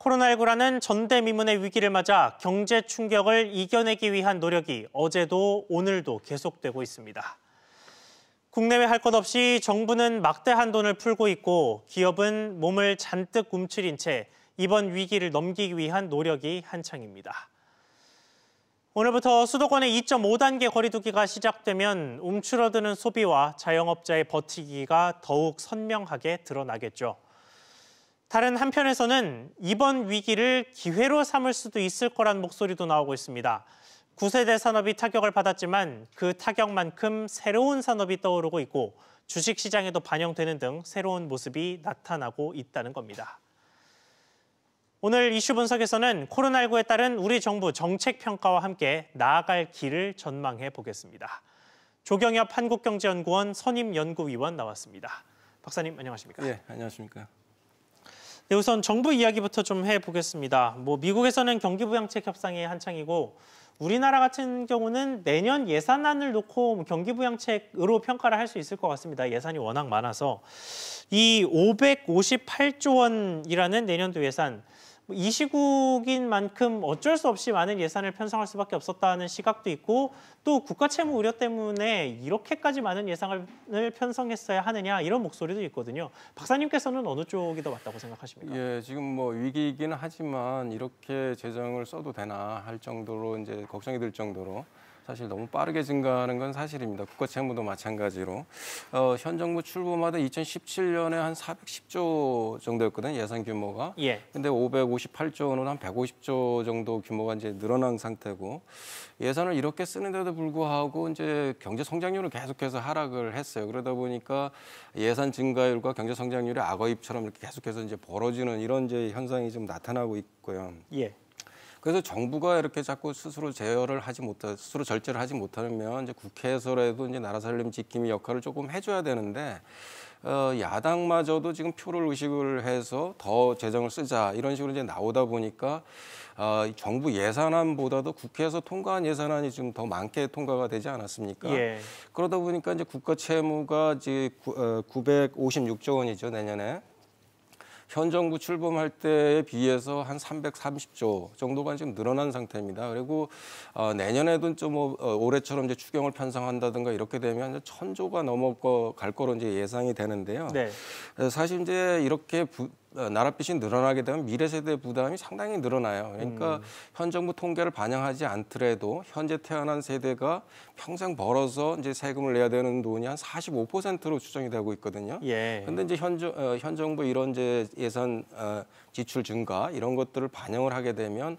코로나19라는 전대미문의 위기를 맞아 경제 충격을 이겨내기 위한 노력이 어제도 오늘도 계속되고 있습니다. 국내외 할 것 없이 정부는 막대한 돈을 풀고 있고 기업은 몸을 잔뜩 움츠린 채 이번 위기를 넘기기 위한 노력이 한창입니다. 오늘부터 수도권의 2.5단계 거리두기가 시작되면 움츠러드는 소비와 자영업자의 버티기가 더욱 선명하게 드러나겠죠. 다른 한편에서는 이번 위기를 기회로 삼을 수도 있을 거란 목소리도 나오고 있습니다. 9세대 산업이 타격을 받았지만 그 타격만큼 새로운 산업이 떠오르고 있고 주식시장에도 반영되는 등 새로운 모습이 나타나고 있다는 겁니다. 오늘 이슈 분석에서는 코로나19에 따른 우리 정부 정책 평가와 함께 나아갈 길을 전망해 보겠습니다. 조경엽 한국경제연구원 선임연구위원 나왔습니다. 박사님 안녕하십니까? 네, 안녕하십니까? 네, 우선 정부 이야기부터 좀 해보겠습니다. 미국에서는 경기부양책 협상이 한창이고 우리나라 같은 경우는 내년 예산안을 놓고 경기부양책으로 평가를 할 수 있을 것 같습니다. 예산이 워낙 많아서. 이 558조 원이라는 내년도 예산, 이 시국인 만큼 어쩔 수 없이 많은 예산을 편성할 수밖에 없었다는 시각도 있고 또 국가 채무 우려 때문에 이렇게까지 많은 예산을 편성했어야 하느냐 이런 목소리도 있거든요. 박사님께서는 어느 쪽이 더 맞다고 생각하십니까? 예, 지금 위기이기는 하지만 이렇게 재정을 써도 되나 할 정도로 이제 걱정이 들 정도로 사실 너무 빠르게 증가하는 건 사실입니다. 국가 채무도 마찬가지로. 현 정부 출범하던 2017년에 한 410조 정도였거든요, 예산 규모가. 예. 근데 558조는 한 150조 정도 규모가 이제 늘어난 상태고 예산을 이렇게 쓰는데도 불구하고 이제 경제 성장률은 계속해서 하락을 했어요. 그러다 보니까 예산 증가율과 경제 성장률의 악어입처럼 이렇게 계속해서 이제 벌어지는 이런 이제 현상이 좀 나타나고 있고요. 예. 그래서 정부가 이렇게 자꾸 스스로 스스로 절제를 하지 못하면 이제 국회에서라도 이제 나라 살림 지킴이 역할을 조금 해줘야 되는데 야당마저도 지금 표를 의식을 해서 더 재정을 쓰자 이런 식으로 이제 나오다 보니까 정부 예산안보다도 국회에서 통과한 예산안이 좀 더 많게 통과가 되지 않았습니까? 예. 그러다 보니까 이제 국가 채무가 이제 956조 원이죠, 내년에. 현 정부 출범할 때에 비해서 한 330조 정도가 지금 늘어난 상태입니다. 그리고 내년에도 좀 올해처럼 이제 추경을 편성한다든가 이렇게 되면 1000조가 넘어갈 거로 이제 예상이 되는데요. 네. 사실 이제 이렇게 나랏빚이 늘어나게 되면 미래 세대 부담이 상당히 늘어나요. 그러니까 현 정부 통계를 반영하지 않더라도 현재 태어난 세대가 평생 벌어서 이제 세금을 내야 되는 돈이 한 45%로 추정이 되고 있거든요. 예. 근데 이제 현 정부 이런 이제 예산 지출 증가 이런 것들을 반영을 하게 되면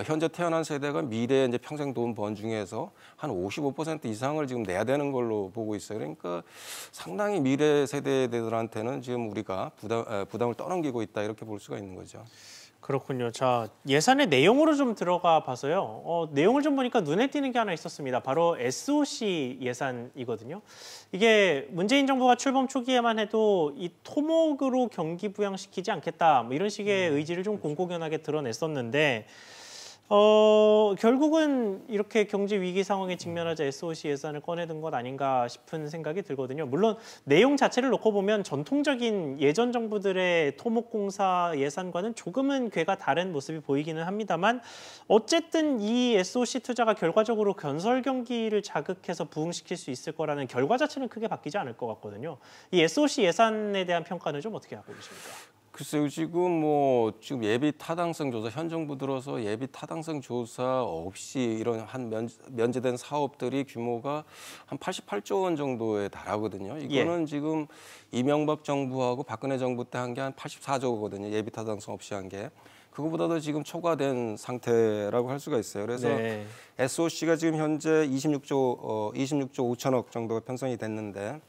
현재 태어난 세대가 미래에 이제 평생 돈 번 중에서 한 55% 이상을 지금 내야 되는 걸로 보고 있어요. 그러니까 상당히 미래 세대들한테는 지금 우리가 부담을 떠넘기고 있다 이렇게 볼 수가 있는 거죠. 그렇군요. 자, 예산의 내용으로 좀 들어가 봐서요. 내용을 좀 보니까 눈에 띄는 게 하나 있었습니다. 바로 SOC 예산이거든요. 이게 문재인 정부가 출범 초기에만 해도 이 토목으로 경기 부양시키지 않겠다 이런 식의 의지를 좀 공공연하게 드러냈었는데 결국은 이렇게 경제 위기 상황에 직면하자 SOC 예산을 꺼내든 것 아닌가 싶은 생각이 들거든요. 물론 내용 자체를 놓고 보면 전통적인 예전 정부들의 토목공사 예산과는 조금은 궤가 다른 모습이 보이기는 합니다만 어쨌든 이 SOC 투자가 결과적으로 건설 경기를 자극해서 부흥시킬 수 있을 거라는 결과 자체는 크게 바뀌지 않을 것 같거든요. 이 SOC 예산에 대한 평가는 좀 어떻게 하고 계십니까? 글쎄요, 지금 예비 타당성 조사, 현 정부 들어서 예비 타당성 조사 없이 이런 면제된 사업들이 규모가 한 88조 원 정도에 달하거든요. 이거는 지금 이명박 정부하고 박근혜 정부 때 한 게 한 84조거든요. 예비 타당성 없이 한 게. 그거보다도 지금 초과된 상태라고 할 수가 있어요. 그래서 SOC가 지금 현재 26조 5천억 정도가 편성이 됐는데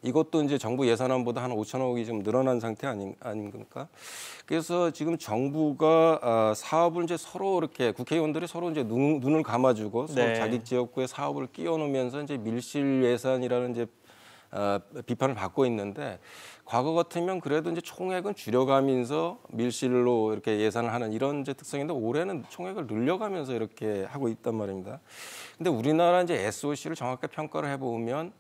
이것도 이제 정부 예산안보다 한 5천억이 좀 늘어난 상태 아닌 겁니까? 그래서 지금 정부가 사업을 이제 서로 이렇게 국회의원들이 서로 이제 눈을 감아주고 서로 자기 지역구에 사업을 끼워놓으면서 이제 밀실 예산이라는 이제 비판을 받고 있는데 과거 같으면 그래도 이제 총액은 줄여가면서 밀실로 이렇게 예산을 하는 이런 이제 특성인데 올해는 총액을 늘려가면서 이렇게 하고 있단 말입니다. 근데 우리나라 이제 SOC를 정확하게 평가를 해보면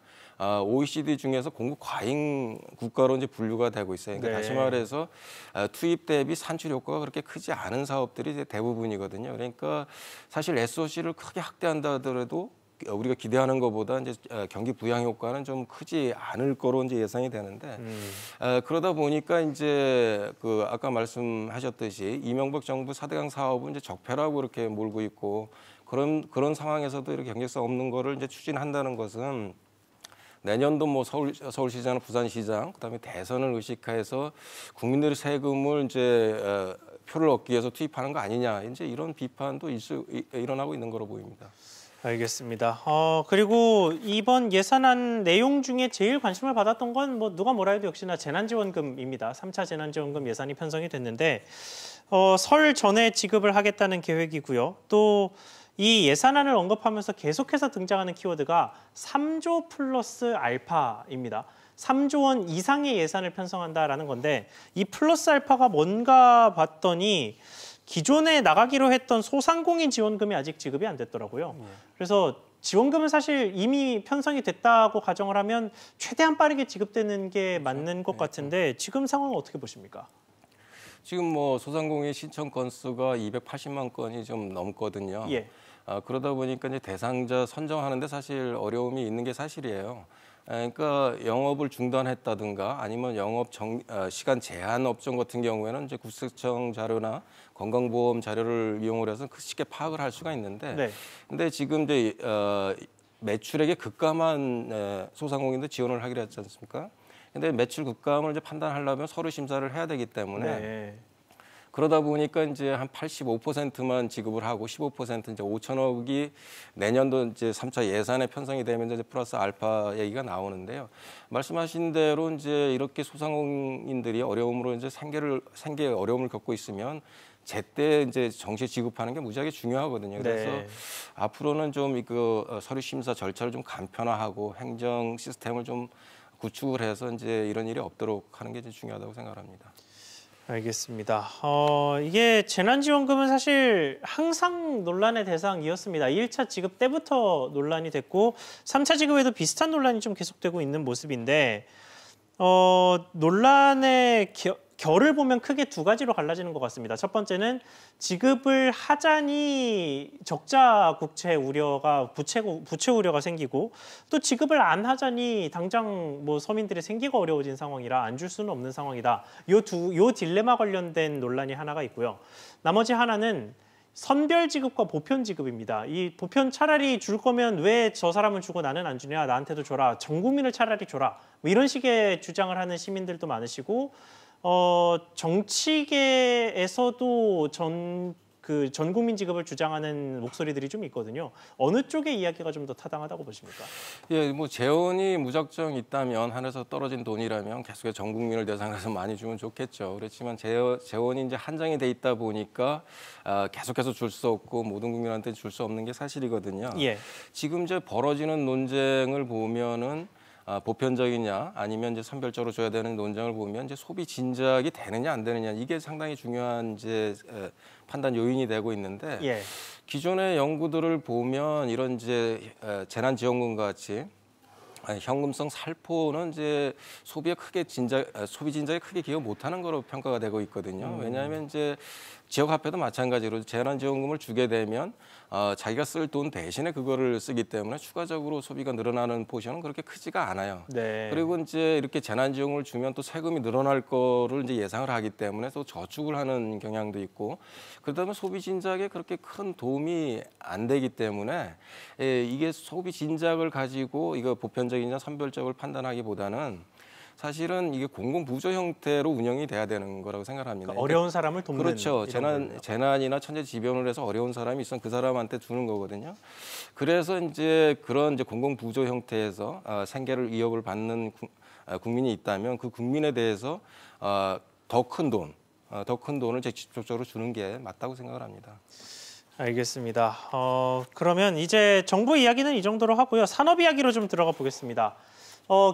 OECD 중에서 공급 과잉 국가로 이제 분류가 되고 있어요. 그러니까 네. 다시 말해서 투입 대비 산출 효과가 그렇게 크지 않은 사업들이 이제 대부분이거든요. 그러니까 사실 SOC를 크게 확대한다 하더라도 우리가 기대하는 것보다 이제 경기 부양 효과는 좀 크지 않을 거로 이제 예상이 되는데 그러다 보니까 이제 그 아까 말씀하셨듯이 이명박 정부 4대강 사업은 이제 적폐라고 이렇게 몰고 있고 그런 상황에서도 이렇게 경제성 없는 거를 이제 추진한다는 것은 내년도 뭐 서울시장, 부산시장, 그다음에 대선을 의식해서 국민들의 세금을 이제 표를 얻기 위해서 투입하는 거 아니냐 이제 이런 비판도 일어나고 있는 거로 보입니다. 알겠습니다. 그리고 이번 예산안 내용 중에 제일 관심을 받았던 건 뭐 누가 뭐라 해도 역시나 재난지원금입니다. 3차 재난지원금 예산이 편성이 됐는데 설 전에 지급을 하겠다는 계획이고요. 또 이 예산안을 언급하면서 계속해서 등장하는 키워드가 3조 플러스 알파입니다. 3조 원 이상의 예산을 편성한다라는 건데 이 플러스 알파가 뭔가 봤더니 기존에 나가기로 했던 소상공인 지원금이 아직 지급이 안 됐더라고요. 그래서 지원금은 사실 이미 편성이 됐다고 가정을 하면 최대한 빠르게 지급되는 게 맞는 것 같은데 지금 상황은 어떻게 보십니까? 지금 뭐 소상공인 신청 건수가 280만 건이 좀 넘거든요. 예. 그러다 보니까 이제 대상자 선정하는데 사실 어려움이 있는 게 사실이에요. 그러니까 영업을 중단했다든가 아니면 영업 시간 제한 업종 같은 경우에는 이제 국세청 자료나 건강보험 자료를 이용을 해서 쉽게 파악을 할 수가 있는데, 네. 근데 지금 이제 매출액에 급감한 소상공인들 지원을 하기로 했지 않습니까? 근데 매출 급감을 이제 판단하려면 서류 심사를 해야 되기 때문에. 네. 그러다 보니까 이제 한 85%만 지급을 하고 15% 이제 5천억이 내년도 이제 3차 예산에 편성이 되면 이제 플러스 알파 얘기가 나오는데요. 말씀하신 대로 이제 이렇게 소상공인들이 어려움으로 이제 생계에 어려움을 겪고 있으면 제때 이제 정시에 지급하는 게 무지하게 중요하거든요. 그래서 네. 앞으로는 좀 그 서류 심사 절차를 좀 간편화하고 행정 시스템을 좀 구축을 해서 이제 이런 일이 없도록 하는 게 이제 중요하다고 생각합니다. 알겠습니다. 이게 재난지원금은 사실 항상 논란의 대상이었습니다. 1차 지급 때부터 논란이 됐고 3차 지급에도 비슷한 논란이 좀 계속되고 있는 모습인데 논란의 결을 보면 크게 두 가지로 갈라지는 것 같습니다. 첫 번째는 지급을 하자니 적자 부채 우려가 생기고 또 지급을 안 하자니 당장 뭐 서민들의 생계가 어려워진 상황이라 안 줄 수는 없는 상황이다. 요 딜레마 관련된 논란이 하나가 있고요. 나머지 하나는 선별 지급과 보편 지급입니다. 이 보편 차라리 줄 거면 왜 저 사람은 주고 나는 안 주냐, 나한테도 줘라, 전 국민을 차라리 줘라, 뭐 이런 식의 주장을 하는 시민들도 많으시고 정치계에서도 전 국민 지급을 주장하는 목소리들이 좀 있거든요. 어느 쪽의 이야기가 좀 더 타당하다고 보십니까? 예, 뭐 재원이 무작정 있다면 하늘에서 떨어진 돈이라면 계속해서 전 국민을 대상으로 해서 많이 주면 좋겠죠. 그렇지만 재원이 이제 한정이 돼 있다 보니까 계속해서 줄 수 없고 모든 국민한테 줄 수 없는 게 사실이거든요. 예. 지금 이제 벌어지는 논쟁을 보면은 보편적이냐 아니면 이제 선별적으로 줘야 되는 논쟁을 보면 이제 소비 진작이 되느냐 안 되느냐 이게 상당히 중요한 이제 판단 요인이 되고 있는데 예. 기존의 연구들을 보면 이런 이제 재난지원금 같이 현금성 살포는 이제 소비 진작에 크게 기여 못하는 거로 평가가 되고 있거든요. 왜냐하면 이제 지역화폐도 마찬가지로 재난지원금을 주게 되면 자기가 쓸 돈 대신에 그거를 쓰기 때문에 추가적으로 소비가 늘어나는 포션은 그렇게 크지가 않아요. 네. 그리고 이제 이렇게 재난지원금을 주면 또 세금이 늘어날 거를 이제 예상을 하기 때문에 또 저축을 하는 경향도 있고 그러다 보면 소비 진작에 그렇게 큰 도움이 안 되기 때문에 이게 소비 진작을 가지고 이거 보편적이냐 선별적으로 판단하기보다는 사실은 이게 공공부조 형태로 운영이 돼야 되는 거라고 생각합니다. 그러니까 어려운 사람을 돕는. 그렇죠. 재난이나 천재지변을 해서 어려운 사람이 있으면 그 사람한테 주는 거거든요. 그래서 이제 그런 이제 공공부조 형태에서 생계를 위협을 받는 국민이 있다면 그 국민에 대해서 더 큰 돈을 직접적으로 주는 게 맞다고 생각을 합니다. 알겠습니다. 그러면 이제 정부 이야기는 이 정도로 하고요. 산업 이야기로 좀 들어가 보겠습니다.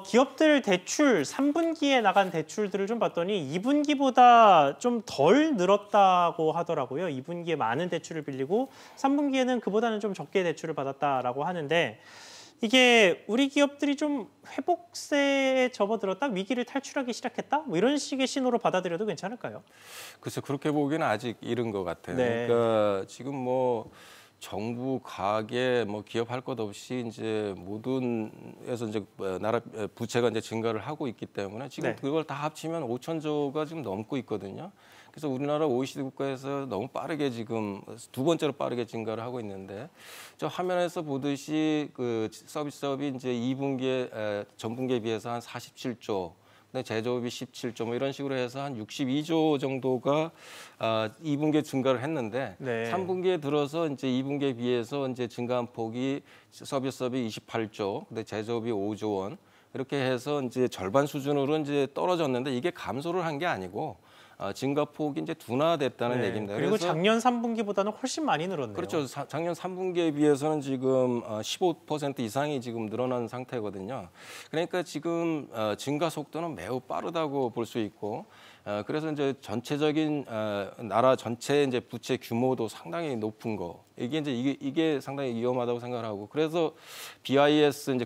기업들 대출, 3분기에 나간 대출들을 좀 봤더니 2분기보다 좀 덜 늘었다고 하더라고요. 2분기에 많은 대출을 빌리고 3분기에는 그보다는 좀 적게 대출을 받았다라고 하는데 이게 우리 기업들이 좀 회복세에 접어들었다, 위기를 탈출하기 시작했다, 뭐 이런 식의 신호로 받아들여도 괜찮을까요? 글쎄 그렇게 보기에는 아직 이른 것 같아요. 네. 그러니까 지금 뭐 정부, 가계, 뭐 기업 할 것 없이 이제 모든에서 이제 나라 부채가 이제 증가를 하고 있기 때문에 지금 네. 그걸 다 합치면 5천조가 지금 넘고 있거든요. 그래서 우리나라 OECD 국가에서 너무 빠르게 지금 두 번째로 빠르게 증가를 하고 있는데 저 화면에서 보듯이 그 서비스업이 이제 2분기에 전분기에 비해서 한 47조. 근데 제조업이 17조 뭐 이런 식으로 해서 한 62조 정도가 2분기에 증가를 했는데 네. 3분기에 들어서 이제 2분기에 비해서 이제 증가한 폭이 서비스업이 28조, 근데 제조업이 5조 원 이렇게 해서 이제 절반 수준으로 이제 떨어졌는데 이게 감소를 한 게 아니고 증가폭이 이제 둔화됐다는 네. 얘기입니다. 그리고 그래서 작년 3분기보다는 훨씬 많이 늘었네요. 그렇죠. 작년 3분기에 비해서는 지금 15% 이상이 지금 늘어난 상태거든요. 그러니까 지금 증가 속도는 매우 빠르다고 볼 수 있고, 그래서 이제 전체적인 나라 전체 이제 부채 규모도 상당히 높은 거. 이게 상당히 위험하다고 생각하고, 그래서 BIS 이제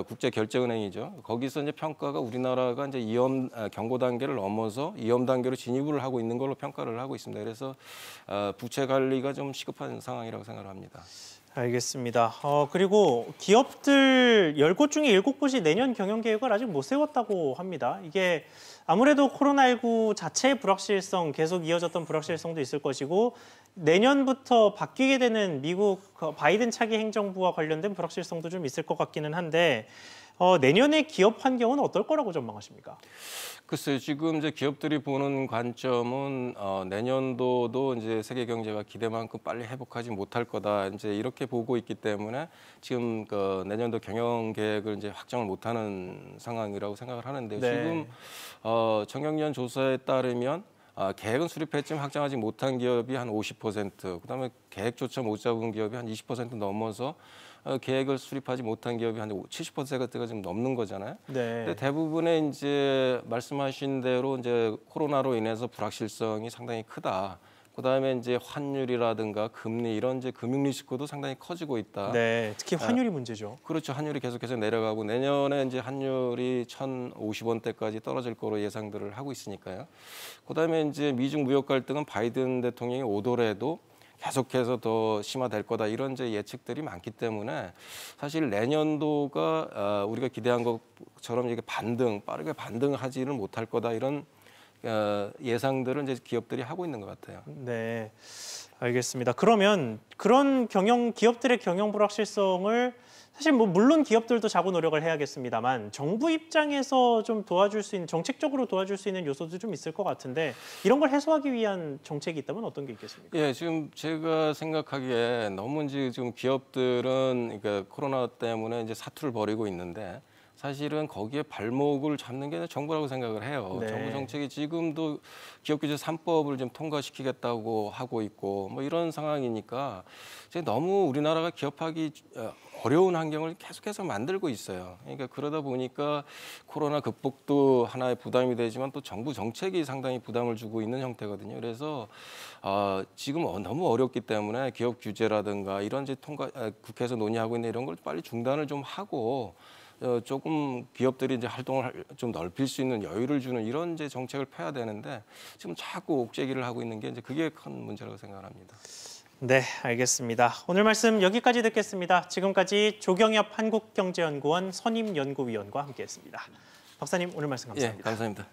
국제 결제은행이죠. 거기서 이제 평가가 우리나라가 이제 위험 경고 단계를 넘어서 위험 단계로 진입을 하고 있는 걸로 평가를 하고 있습니다. 그래서 부채 관리가 좀 시급한 상황이라고 생각을 합니다. 알겠습니다. 그리고 기업들 10곳 중에 7곳이 내년 경영 계획을 아직 못 세웠다고 합니다. 이게 아무래도 코로나19 자체의 불확실성, 계속 이어졌던 불확실성도 있을 것이고 내년부터 바뀌게 되는 미국 바이든 차기 행정부와 관련된 불확실성도 좀 있을 것 같기는 한데 내년의 기업 환경은 어떨 거라고 전망하십니까? 글쎄요, 지금 이제 기업들이 보는 관점은 내년도도 이제 세계 경제가 기대만큼 빨리 회복하지 못할 거다 이제 이렇게 보고 있기 때문에 지금 그 내년도 경영 계획을 이제 확정을 못하는 상황이라고 생각을 하는데 네. 지금 정경련 조사에 따르면 계획은 수립했지만 확정하지 못한 기업이 한 50%, 그다음에 계획조차 못 잡은 기업이 한 20% 넘어서 계획을 수립하지 못한 기업이 한 70%가 지금 넘는 거잖아요. 네. 근데 대부분의 이제 말씀하신 대로 이제 코로나로 인해서 불확실성이 상당히 크다. 그다음에 이제 환율이라든가 금리 이런 이제 금융 리스크도 상당히 커지고 있다. 네, 특히 환율이 문제죠. 그렇죠. 환율이 계속해서 내려가고 내년에 이제 환율이 1,050원대까지 떨어질 거로 예상들을 하고 있으니까요. 그다음에 이제 미중 무역 갈등은 바이든 대통령이 오더라도 계속해서 더 심화될 거다 이런 이제 예측들이 많기 때문에 사실 내년도가 우리가 기대한 것처럼 이게 빠르게 반등하지는 못할 거다 이런 예상들을 이제 기업들이 하고 있는 것 같아요. 네, 알겠습니다. 그러면 그런 기업들의 경영 불확실성을 사실 뭐 물론 기업들도 자구 노력을 해야겠습니다만 정부 입장에서 좀 도와줄 수 있는 정책적으로 도와줄 수 있는 요소도 좀 있을 것 같은데 이런 걸 해소하기 위한 정책이 있다면 어떤 게 있겠습니까? 예, 지금 제가 생각하기에 너무 이제 지금 기업들은 그러니까 코로나 때문에 이제 사투를 벌이고 있는데 사실은 거기에 발목을 잡는 게 정부라고 생각을 해요. 네. 정부 정책이 지금도 기업규제 3법을 좀 통과시키겠다고 하고 있고 뭐 이런 상황이니까 이제 너무 우리나라가 기업하기 어려운 환경을 계속해서 만들고 있어요. 그러니까 그러다 보니까 코로나 극복도 하나의 부담이 되지만 또 정부 정책이 상당히 부담을 주고 있는 형태거든요. 그래서 지금 너무 어렵기 때문에 기업 규제라든가 이런 이제 국회에서 논의하고 있는 이런 걸 빨리 중단을 좀 하고 조금 기업들이 이제 활동을 좀 넓힐 수 있는 여유를 주는 이런 이제 정책을 펴야 되는데 지금 자꾸 옥죄기를 하고 있는 게 이제 그게 큰 문제라고 생각합니다. 네, 알겠습니다. 오늘 말씀 여기까지 듣겠습니다. 지금까지 조경엽 한국경제연구원 선임연구위원과 함께했습니다. 박사님 오늘 말씀 감사합니다. 예, 감사합니다.